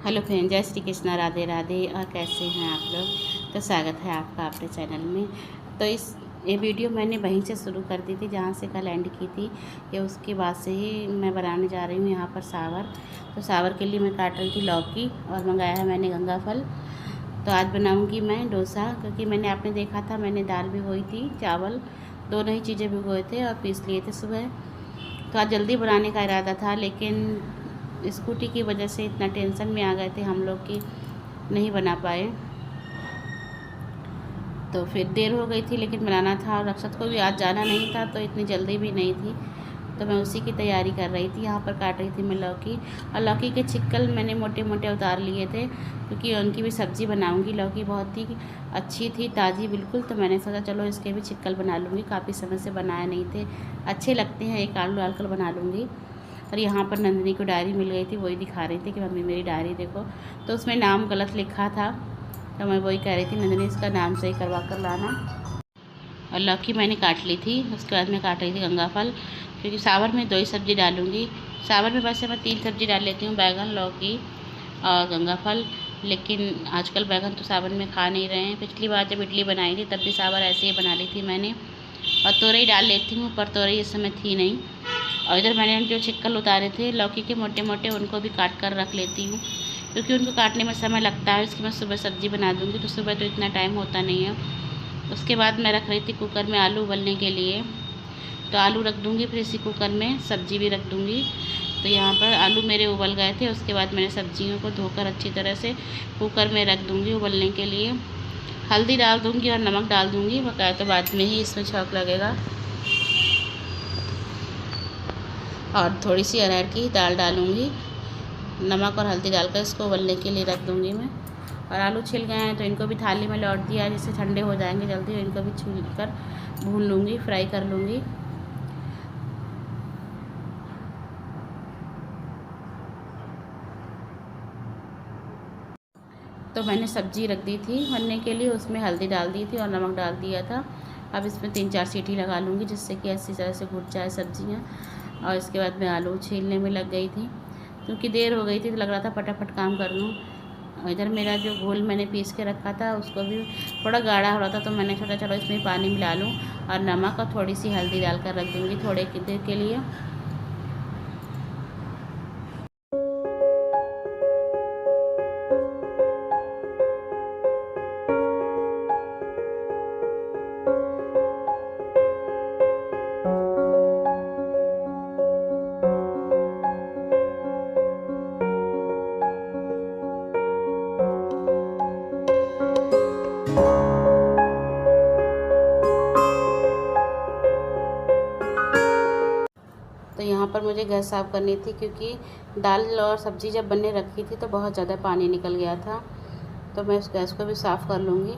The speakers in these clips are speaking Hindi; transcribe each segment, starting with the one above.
हेलो फ्रेंड, जय श्री कृष्णा, राधे राधे। और कैसे हैं आप लोग? तो स्वागत है आपका अपने चैनल में। तो ये वीडियो मैंने वहीं से शुरू कर दी थी जहाँ से कल एंड की थी। ये उसके बाद से ही मैं बनाने जा रही हूँ यहाँ पर सावर। तो सावर के लिए मैं काट रही थी लौकी और मंगाया है मैंने गंगा फल। तो आज बनाऊँगी मैं डोसा, क्योंकि मैंने आपने देखा था मैंने दाल भिगोई थी, चावल, दोनों ही चीज़ें भिगोए थे और पीस लिए थे सुबह। तो आज जल्दी बनाने का इरादा था, लेकिन स्कूटी की वजह से इतना टेंशन में आ गए थे हम लोग कि नहीं बना पाए। तो फिर देर हो गई थी, लेकिन बनाना था और अक्षत को भी आज जाना नहीं था, तो इतनी जल्दी भी नहीं थी। तो मैं उसी की तैयारी कर रही थी। यहाँ पर काट रही थी मैं लौकी, और लौकी के छिक्कल मैंने मोटे मोटे उतार लिए थे, क्योंकि उनकी भी सब्ज़ी बनाऊँगी। लौकी बहुत ही अच्छी थी, ताज़ी बिल्कुल। तो मैंने सोचा चलो इसके भी छिक्कल बना लूँगी, काफ़ी समय से बनाए नहीं थे, अच्छे लगते हैं, एक आलू डालकर बना लूँगी। और यहाँ पर नंदिनी को डायरी मिल गई थी, वही दिखा रही थी कि मम्मी मेरी डायरी देखो। तो उसमें नाम गलत लिखा था, तो मैं वही कह रही थी नंदिनी इसका नाम सही करवा कर लाना। और लौकी मैंने काट ली थी। उसके बाद मैं काट रही थी गंगा फल, क्योंकि सावर में 2 ही सब्ज़ी डालूँगी। सावर में वैसे मैं 3 सब्ज़ी डाल लेती हूँ, बैगन, लौकी और गंगा फल। लेकिन आजकल बैगन तो सावन में खा नहीं रहे हैं। पिछली बार जब इडली बनाई थी तब भी सावर ऐसे ही बना ली थी मैंने। और तोरई डाल लेती हूँ, पर तोरई इस समय थी नहीं। और इधर मैंने जो छिक्कल उतारे थे लौकी के मोटे मोटे, उनको भी काट कर रख लेती हूँ, क्योंकि उनको काटने में समय लगता है। उसकी मैं सुबह सब्ज़ी बना दूँगी, तो सुबह तो इतना टाइम होता नहीं है। उसके बाद मैं रख रही थी कुकर में आलू उबलने के लिए। तो आलू रख दूँगी, फिर इसी कुकर में सब्ज़ी भी रख दूँगी। तो यहाँ पर आलू मेरे उबल गए थे। उसके बाद मैंने सब्जियों को धोकर अच्छी तरह से कुकर में रख दूँगी उबलने के लिए। हल्दी डाल दूँगी और नमक डाल दूँगी, बकाया तो बाद में ही इसमें छौंक लगेगा। और थोड़ी सी अरहर की दाल डालूँगी, नमक और हल्दी डालकर इसको उबलने के लिए रख दूँगी मैं। और आलू छिल गए हैं तो इनको भी थाली में लौट दिया, जिससे ठंडे हो जाएंगे जल्दी। इनको भी छील कर भून लूँगी, फ्राई कर लूँगी। तो मैंने सब्ज़ी रख दी थी बनने के लिए, उसमें हल्दी डाल दी थी और नमक डाल दिया था। अब इसमें 3-4 सीटी लगा लूँगी, जिससे कि अच्छी तरह से घुट जाए सब्ज़ियाँ। और इसके बाद मैं आलू छीलने में लग गई थी, क्योंकि देर हो गई थी, तो लग रहा था फटाफट काम कर लूँ। और इधर मेरा जो घोल मैंने पीस के रखा था, उसको भी थोड़ा गाढ़ा हो रहा था, तो मैंने सोचा चलो इसमें पानी मिला लूँ और नमक और थोड़ी सी हल्दी डालकर रख दूँगी थोड़े देर के लिए। तो यहाँ पर मुझे गैस साफ़ करनी थी, क्योंकि दाल और सब्ज़ी जब बनने रखी थी तो बहुत ज़्यादा पानी निकल गया था। तो मैं उस गैस को भी साफ़ कर लूँगी,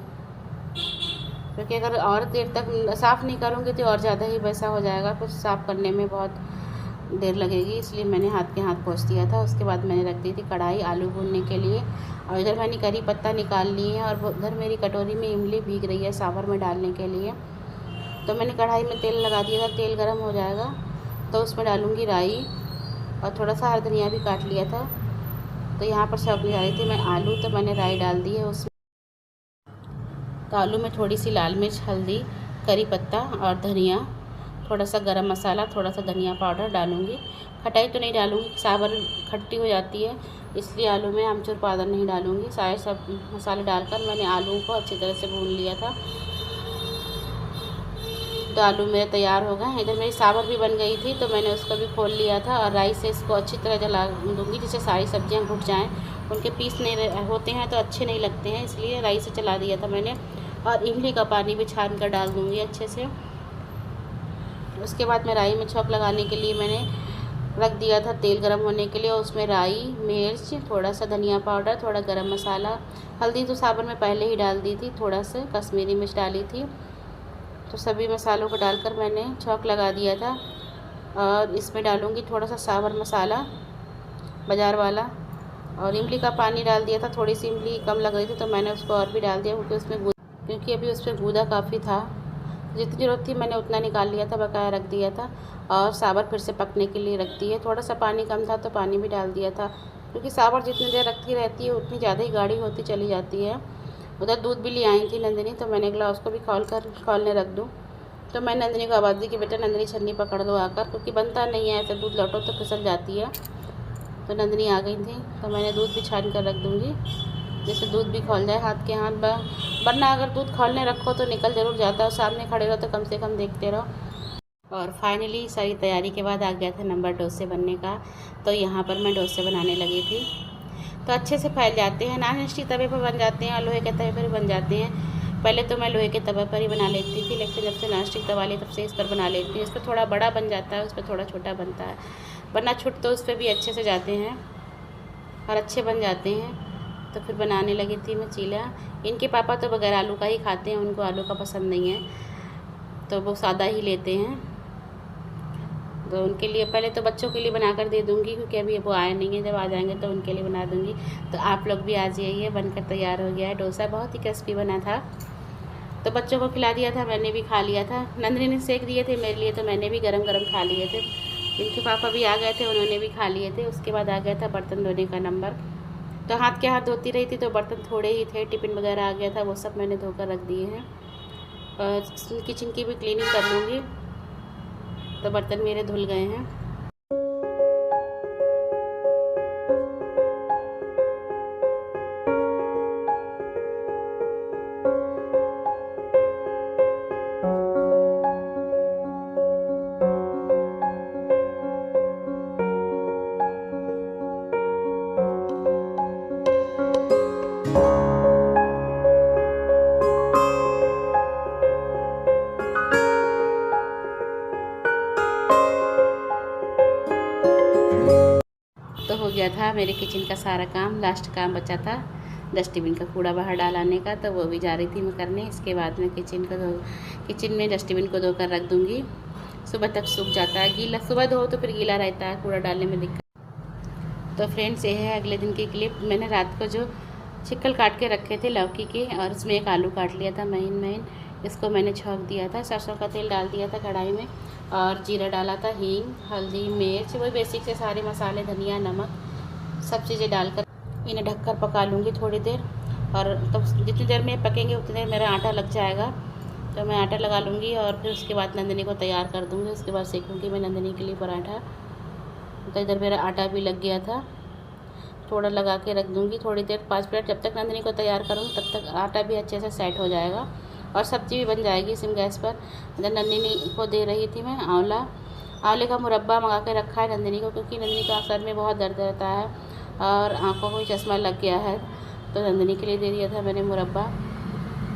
क्योंकि अगर और देर तक साफ़ नहीं करूँगी तो और ज़्यादा ही वैसा हो जाएगा, कुछ साफ़ करने में बहुत देर लगेगी। इसलिए मैंने हाथ के हाथ पोंछ दिया था। उसके बाद मैंने रख दी थी कढ़ाई आलू भूनने के लिए। और इधर मैंने करी पत्ता निकाल लिए हैं, और उधर मेरी कटोरी में इमली भीग रही है सावर में डालने के लिए। तो मैंने कढ़ाई में तेल लगा दिया था, तेल गर्म हो जाएगा तो उसमें डालूँगी राई, और थोड़ा सा हरा धनिया भी काट लिया था। तो यहाँ पर छौंकने जा रही थी मैं आलू, तो मैंने राई डाल दी है उसमें। तो आलू में थोड़ी सी लाल मिर्च, हल्दी, करी पत्ता और धनिया, थोड़ा सा गरम मसाला, थोड़ा सा धनिया पाउडर डालूँगी। खटाई तो नहीं डालूँगी, सावर खट्टी हो जाती है, इसलिए आलू में आमचूर पाउडर नहीं डालूँगी। सारे सब मसाले डालकर मैंने आलू को अच्छी तरह से भून लिया था। तो आलू मेरे तैयार हो गए। इधर मेरी सावर भी बन गई थी, तो मैंने उसको भी खोल लिया था, और राई से इसको अच्छी तरह जला दूँगी, जिससे सारी सब्जियां घुट जाएं। उनके पीस नहीं होते हैं तो अच्छे नहीं लगते हैं, इसलिए राई से चला दिया था मैंने। और इमली का पानी भी छान कर डाल दूँगी अच्छे से। उसके बाद मैं राई में छौंक लगाने के लिए मैंने रख दिया था तेल गर्म होने के लिए। और उसमें राई, मिर्च, थोड़ा सा धनिया पाउडर, थोड़ा गरम मसाला, हल्दी तो सावर में पहले ही डाल दी थी, थोड़ा सा कश्मीरी मिर्च डाली थी। तो सभी मसालों को डालकर मैंने छौंक लगा दिया था। और इसमें डालूँगी थोड़ा सा सावर मसाला बाज़ार वाला, और इमली का पानी डाल दिया था। थोड़ी सी इमली कम लग रही थी, तो मैंने उसको और भी डाल दिया, क्योंकि अभी उस पर गूदा काफ़ी था। जितनी ज़रूरत थी मैंने उतना निकाल लिया था, बकाया रख दिया था। और सावर फिर से पकने के लिए रख दी है। थोड़ा सा पानी कम था तो पानी भी डाल दिया था। क्योंकि सावर जितनी देर रखती रहती है उतनी ज़्यादा ही गाढ़ी होती चली जाती है। उधर दूध भी ले आई थी नंदिनी, तो मैंने कहा उसको भी खौलने रख दूँ। तो मैं नंदिनी को आवाज़ दी कि बेटा नंदिनी छन्नी पकड़ दो आकर, क्योंकि बनता नहीं है ऐसे, दूध लौटो तो फिसल जाती है। तो नंदिनी आ गई थी, तो मैंने दूध भी छान कर रख दूँगी, जैसे दूध भी खौल जाए हाथ के हाथ। वरना अगर दूध खौलने रखो तो निकल ज़रूर जाता है, सामने खड़े रहो तो कम से कम देखते रहो। और फाइनली सारी तैयारी के बाद आ गया था नंबर डोसे बनने का। तो यहाँ पर मैं डोसे बनाने लगी थी, तो अच्छे से फैल जाते हैं। नॉन स्टिक तवे पर बन जाते हैं और लोहे के तवे पर भी बन जाते हैं। पहले तो मैं लोहे के तवे पर ही बना लेती थी, लेकिन जब से नॉन स्टिक तवा ली तब से इस पर बना लेती हूँ। इस पर थोड़ा बड़ा बन जाता है, उस पर थोड़ा छोटा बनता है, वरना छुट तो उस पर भी अच्छे से जाते हैं और अच्छे बन जाते हैं। तो फिर बनाने लगी थी मैं चीला। इनके पापा तो बगैर आलू का ही खाते हैं, उनको आलू का पसंद नहीं है, तो वो सादा ही लेते हैं। तो उनके लिए पहले तो बच्चों के लिए बना कर दे दूँगी, क्योंकि अभी वो आए नहीं हैं, जब आ जाएंगे तो उनके लिए बना दूँगी। तो आप लोग भी आ जाइए, बनकर तैयार हो गया है डोसा, बहुत ही क्रिस्पी बना था। तो बच्चों को खिला दिया था, मैंने भी खा लिया था। नंदिनी ने सेक दिए थे मेरे लिए, तो मैंने भी गरम गरम खा लिए थे। इनके पापा भी आ गए थे, उन्होंने भी खा लिए थे। उसके बाद आ गया था बर्तन धोने का नंबर। तो हाथ के हाथ धोती रही थी, तो बर्तन थोड़े ही थे, टिफ़िन वगैरह आ गया था, वो सब मैंने धोकर रख दिए हैं। और किचन की भी क्लीनिंग कर लूँगी। तो बर्तन मेरे धुल गए हैं। तो हो गया था मेरे किचन का सारा काम। लास्ट काम बचा था डस्टबिन का कूड़ा बाहर डालाने का, तो वो भी जा रही थी मैं करने। इसके बाद मैं किचन में डस्टबिन को धोकर रख दूँगी। सुबह तक सूख जाता है, गीला सुबह धो तो फिर गीला रहता है, कूड़ा डालने में दिक्कत। तो फ्रेंड्स, ये है अगले दिन की क्लिप। मैंने रात को जो छिक्कल काट के रखे थे लौकी के, और उसमें एक आलू काट लिया था महीन महीन, इसको मैंने छौंक दिया था। सरसों का तेल डाल दिया था कढ़ाई में, और जीरा डाला था, हींग, हल्दी, मिर्च, वही बेसिक से सारे मसाले, धनिया, नमक, सब चीज़ें डालकर इन्हें ढककर पका लूँगी थोड़ी देर। और तब जितनी देर में पकेंगे उतनी देर मेरा आटा लग जाएगा। तो मैं आटा लगा लूँगी और फिर उसके बाद नंदिनी को तैयार कर दूँगी। उसके बाद सेकूँगी मैं नंदिनी के लिए पराठा। तो इधर मेरा आटा भी लग गया था, थोड़ा लगा के रख दूँगी थोड़ी देर, 5 मिनट। जब तक नंदिनी को तैयार करूँगी तब तक आटा भी अच्छे से सेट हो जाएगा और सब्ज़ी भी बन जाएगी सिम गैस पर। इधर नंदिनी को दे रही थी मैं आंवले का मुरब्बा मंगा के रखा है नंदिनी को, क्योंकि नंदिनी का सर में बहुत दर्द रहता है और आँखों को चश्मा लग गया है। तो नंदिनी के लिए दे दिया था मैंने मुरब्बा।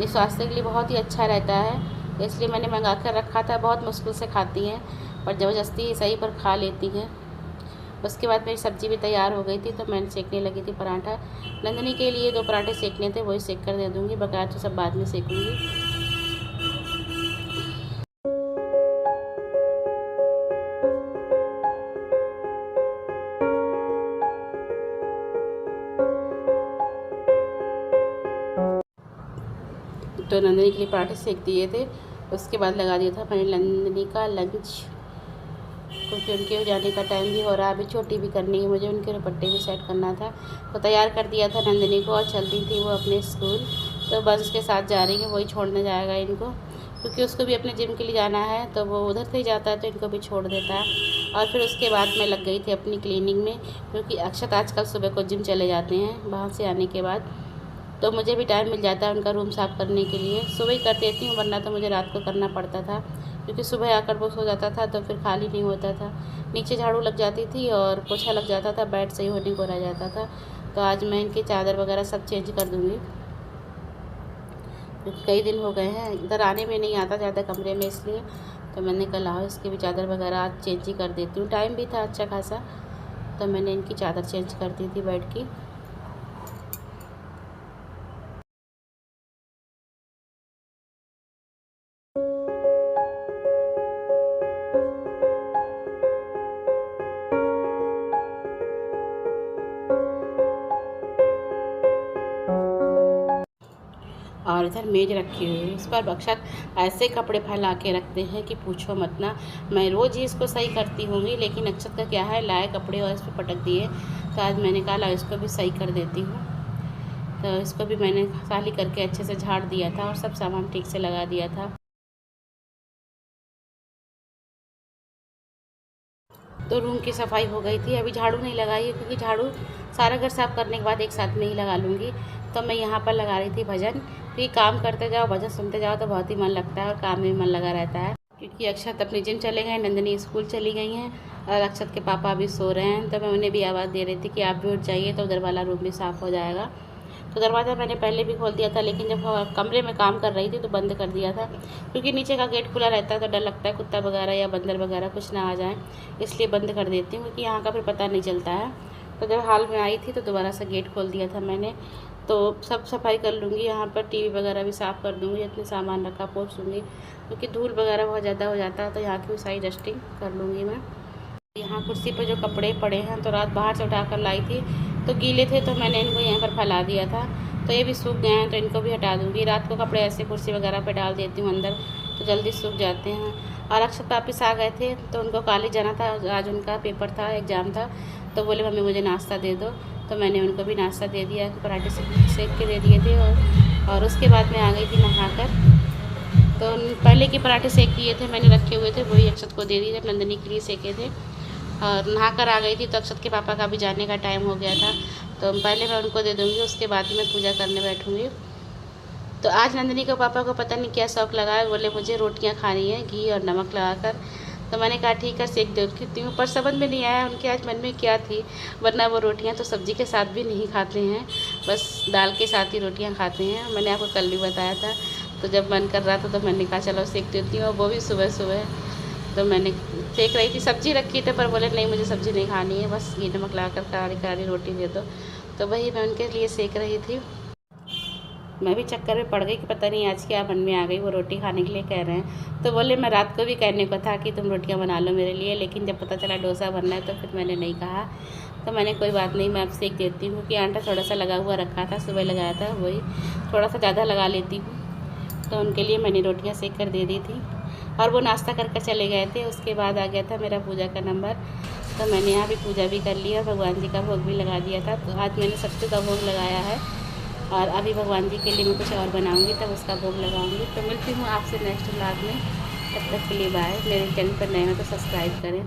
ये स्वास्थ्य के लिए बहुत ही अच्छा रहता है, इसलिए मैंने मंगा कर रखा था। बहुत मुश्किल से खाती हैं, पर ज़बरदस्ती सही पर खा लेती हैं। उसके बाद मेरी सब्ज़ी भी तैयार हो गई थी, तो मैंने सेकने लगी थी पराठा। नंदिनी के लिए 2 पराठे सेकने थे, वही सेक कर दे दूँगी, बकाया तो सब बाद में सेकूँगी। तो नंदिनी के लिए पराठे सेक दिए थे। उसके बाद लगा दिया था मैंने नंदिनी का लंच, क्योंकि उनके जाने का टाइम भी हो रहा है। अभी छोटी भी करनी है मुझे, उनके दुपट्टे भी सेट करना था। तो तैयार कर दिया था नंदिनी को, और चलती थी वो अपने स्कूल। तो बस उसके साथ जा रही है, वही छोड़ने जाएगा इनको, क्योंकि उसको भी अपने जिम के लिए जाना है। तो वो उधर से ही जाता है, तो इनको भी छोड़ देता है। और फिर उसके बाद मैं लग गई थी अपनी क्लीनिंग में, क्योंकि अक्षत आजकल सुबह को जिम चले जाते हैं वहाँ से आने के बाद। तो मुझे भी टाइम मिल जाता है उनका रूम साफ़ करने के लिए। सुबह ही कर देती हूँ, वरना तो मुझे रात को करना पड़ता था, क्योंकि सुबह आकर वो सो जाता था, तो फिर खाली नहीं होता था। नीचे झाड़ू लग जाती थी और पोछा लग जाता था, बेड सही होने को रह जाता था। तो आज मैं इनकी चादर वगैरह सब चेंज कर दूँगी, क्योंकि कई दिन हो गए हैं, इधर आने में नहीं आता ज़्यादा कमरे में, इसलिए। तो मैंने कहा आओ इसकी भी चादर वगैरह आज चेंज ही कर देती हूँ। टाइम भी था अच्छा खासा, तो मैंने इनकी चादर चेंज कर दी थी बेड की। और इधर मेज रखी हुई है, इस पर अक्षत ऐसे कपड़े फैला के रखते हैं कि पूछो मत ना। मैं रोज़ ही इसको सही करती होंगी, लेकिन अक्षत का क्या है, लाए कपड़े और इस पर पटक दिए। तो आज मैंने कहा इसको भी सही कर देती हूँ। तो इसको भी मैंने खाली करके अच्छे से झाड़ दिया था और सब सामान ठीक से लगा दिया था। तो रूम की सफाई हो गई थी। अभी झाड़ू नहीं लगाई है क्योंकि झाड़ू सारा घर साफ़ करने के बाद एक साथ में ही लगा लूँगी। तो मैं यहाँ पर लगा रही थी भजन, क्योंकि काम करते जाओ भजन सुनते जाओ तो बहुत ही मन लगता है और काम में मन लगा रहता है। क्योंकि अक्षत अपने जिम चले गए, नंदिनी स्कूल चली गई हैं और अक्षत के पापा अभी सो रहे हैं। तो मैं उन्हें भी आवाज़ दे रही थी कि आप भी उठ जाइए, तो उधर वाला रूम भी साफ़ हो जाएगा। तो दरवाज़ा मैंने पहले भी खोल दिया था, लेकिन जब कमरे में काम कर रही थी तो बंद कर दिया था, क्योंकि नीचे का गेट खुला रहता है तो डर लगता है कुत्ता वगैरह या बंदर वगैरह कुछ ना आ जाए, इसलिए बंद कर देती हूँ क्योंकि यहाँ का फिर पता नहीं चलता है। तो जब हाल में आई थी तो दोबारा से गेट खोल दिया था मैंने। तो सब सफाई कर लूँगी, यहाँ पर टीवी वगैरह भी साफ़ कर दूँगी, इतने सामान रखा पोंछ दूँगी, क्योंकि धूल वगैरह बहुत ज़्यादा हो जाता है। तो यहाँ की भी सारी डस्टिंग कर लूँगी मैं। यहाँ कुर्सी पर जो कपड़े पड़े हैं तो रात बाहर से उठा कर लाई थी, तो गीले थे तो मैंने इनको यहाँ पर फैला दिया था। तो ये भी सूख गए हैं तो इनको भी हटा दूँगी। रात को कपड़े ऐसे कुर्सी वगैरह पे डाल देती हूँ अंदर, तो जल्दी सूख जाते हैं। और अक्षत वापस आ गए थे तो उनको कॉलेज जाना था, आज उनका पेपर था, एग्ज़ाम था। तो बोले मम्मी मुझे नाश्ता दे दो, तो मैंने उनको भी नाश्ता दे दिया, पराठे सेक के दे दिए थे। और उसके बाद मैं आ गई थी नहाकर। तो पहले के पराठे सेक दिए थे मैंने, रखे हुए थे, वही अक्षत को दे दिए थे, नंदिनी के लिए सेके थे। और नहाकर आ गई थी तो अक्षत के पापा का भी जाने का टाइम हो गया था, तो पहले मैं उनको दे दूँगी, उसके बाद ही मैं पूजा करने बैठूँगी। तो आज नंदिनी के पापा को पता नहीं क्या शौक़ लगा है, बोले मुझे रोटियां खानी है घी और नमक लगाकर। तो मैंने कहा ठीक है सेक देती हूँ, पर समझ में नहीं आया उनके आज मन में क्या थी, वरना वो रोटियां तो सब्ज़ी के साथ भी नहीं खाते हैं, बस दाल के साथ ही रोटियाँ खाते हैं। मैंने आपको कल भी बताया था। तो जब मन कर रहा था तो मैंने कहा चलो सेक देती हूँ, और वो भी सुबह सुबह। तो मैंने सेक रही थी, सब्ज़ी रखी थी पर बोले नहीं मुझे सब्ज़ी नहीं खानी है, बस घी नमक लगाकर करारी करारी रोटी दे दो। तो वही मैं उनके लिए सेक रही थी। मैं भी चक्कर में पड़ गई कि पता नहीं आज क्या मन में आ गई, वो रोटी खाने के लिए कह रहे हैं। तो बोले मैं रात को भी कहने को था कि तुम रोटियां बना लो मेरे लिए, लेकिन जब पता चला डोसा बनना है तो फिर मैंने नहीं कहा। तो मैंने कोई बात नहीं, मैं अब सेक देती हूँ कि आटा थोड़ा सा लगा हुआ रखा था, सुबह लगाया था, वही थोड़ा सा ज़्यादा लगा लेती हूँ। तो उनके लिए मैंने रोटियाँ सेक कर दे दी थी और वो नाश्ता करके चले गए थे। उसके बाद आ गया था मेरा पूजा का नंबर, तो मैंने यहाँ भी पूजा भी कर लिया, भगवान जी का भोग भी लगा दिया था। तो आज मैंने सत्तू का भोग लगाया है और अभी भगवान जी के लिए मैं कुछ और बनाऊंगी, तब उसका भोग लगाऊंगी। तो मिलती हूँ आपसे नेक्स्ट व्लॉग में, तब तक के लिए बाय। मेरे चैनल पर नए हो तो सब्सक्राइब करें।